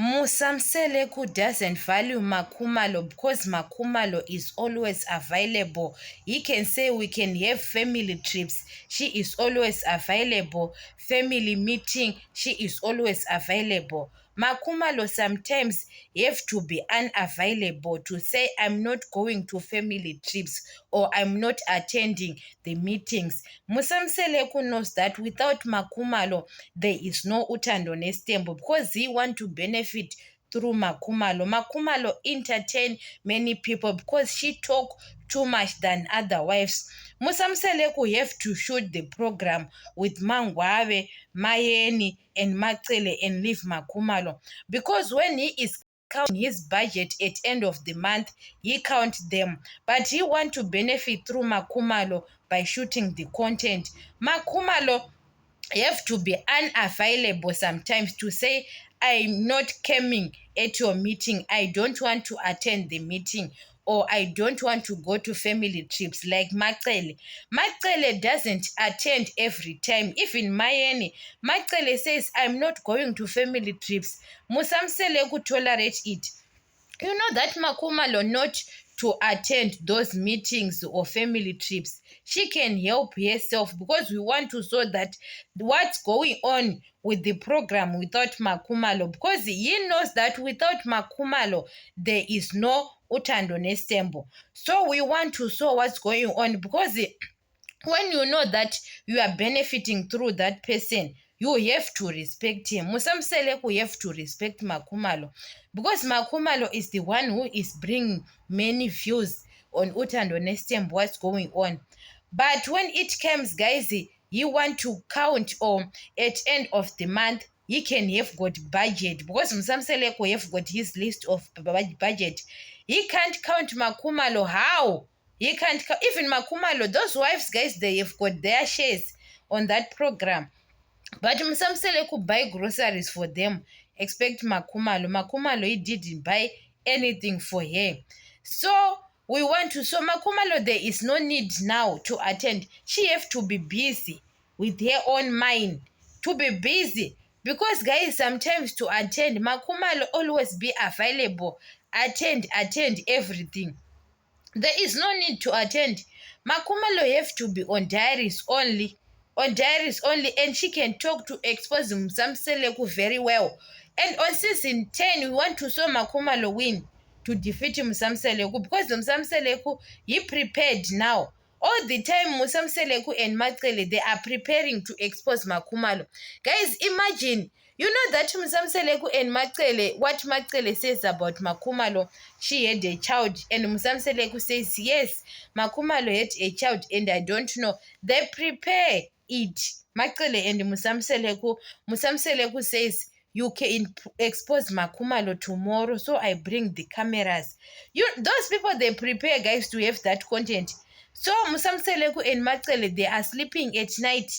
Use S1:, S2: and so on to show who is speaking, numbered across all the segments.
S1: Musamseleku doesn't value Makhumalo because Makhumalo is always available. He can say we can have family trips. She is always available. Family meeting. She is always available. Makhumalo sometimes have to be unavailable to say I'm not going to family trips or I'm not attending the meetings. Musamseleku knows that without Makhumalo there is no Utando Nestembo because he want to benefit through Makhumalo. Makhumalo entertain many people because she talk too much than other wives. Musamseleku have to shoot the program with Mangwawe, Mayeni, and Macele and leave Makhumalo because when he is counting his budget at end of the month, he count them, but he want to benefit through Makhumalo by shooting the content. Makhumalo have to be unavailable sometimes to say I'm not coming at your meeting, I don't want to attend the meeting, or I don't want to go to family trips. Like Macele doesn't attend every time. Even Mayeni, Macele says I'm not going to family trips. Musamsele could tolerate it. You know that Makhumalo not to attend those meetings or family trips. She can help herself because we want to show that what's going on with the program without Makhumalo, because he knows that without Makhumalo there is no Utando Nestembo. So we want to show what's going on because when you know that you are benefiting through that person, you have to respect him. Musamseleku have to respect Makhumalo because Makhumalo is the one who is bringing many views on Utando Nestembo, what's going on. But when it comes, guys, you want to count at end of the month, he can have got budget because Musamseleku have got his list of budget. He can't count Makhumalo. How? He can't even Makhumalo, those wives, guys, they have got their shares on that program. But Musamsele could buy groceries for them. Expect Makhumalo. Makhumalo, he didn't buy anything for her. So we want to, so Makhumalo, there is no need now to attend. She have to be busy with her own mind. To be busy. Because guys, sometimes to attend, Makhumalo always be available. Attend everything. There is no need to attend. Makhumalo have to be on diaries only. On diaries only, and she can talk to expose Musamseleku very well. And on season 10, we want to show Makhumalo win to defeat Musamseleku because Musamseleku, he prepared now. All the time, Musamseleku and Macele, they are preparing to expose Makhumalo. Guys, imagine, you know that Musamseleku and Macele, what Macele says about Makhumalo, she had a child, and Musamseleku says, yes, Makhumalo had a child, and I don't know. They prepare it. Macele and Musamseleku says, you can expose Makhumalo tomorrow, so I bring the cameras. Those people, they prepare, guys, to have that content. So Musamseleku and Macele, they are sleeping at night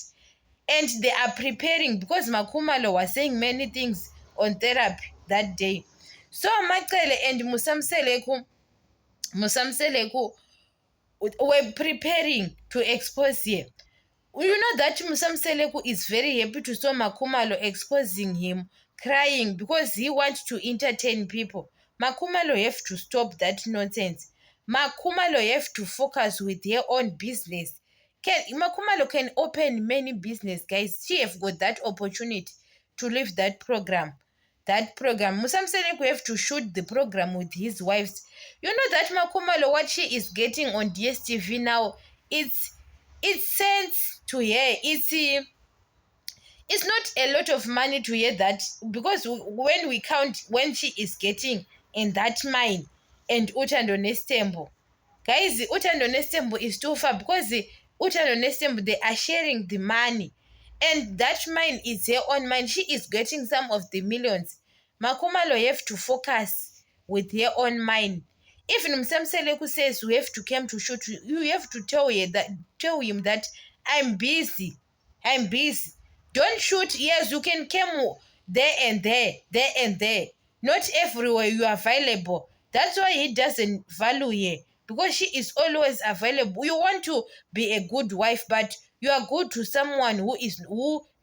S1: and they are preparing because Makhumalo was saying many things on therapy that day. So Macele and Musamseleku were preparing to expose him. You know that Musamseleku is very happy to saw Makhumalo exposing him, crying because he wants to entertain people. Makhumalo have to stop that nonsense. Makhumalo have to focus with her own business. Makhumalo can open many business, guys. She have got that opportunity to leave that program. Musamseleku have to shoot the program with his wives. You know that Makhumalo, what she is getting on DSTV now, it's sense to her. It's not a lot of money to hear that because when we count when she is getting in that mine and Utando Nestembo, guys, Utando Nestembo is too far because Utando Nestembo, they are sharing the money and that mine is her own mine. She is getting some of the millions. Makhumalo have to focus with her own mine. Even Musamseleku says we have to come to shoot, you have to tell him that I'm busy. Don't shoot. Yes, you can come there and there. Not everywhere you are available. That's why he doesn't value her because she is always available. You want to be a good wife, but you are good to someone who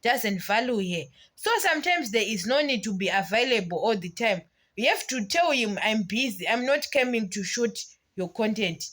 S1: doesn't value her. So sometimes there is no need to be available all the time. You have to tell him, I'm busy, I'm not coming to shoot your content.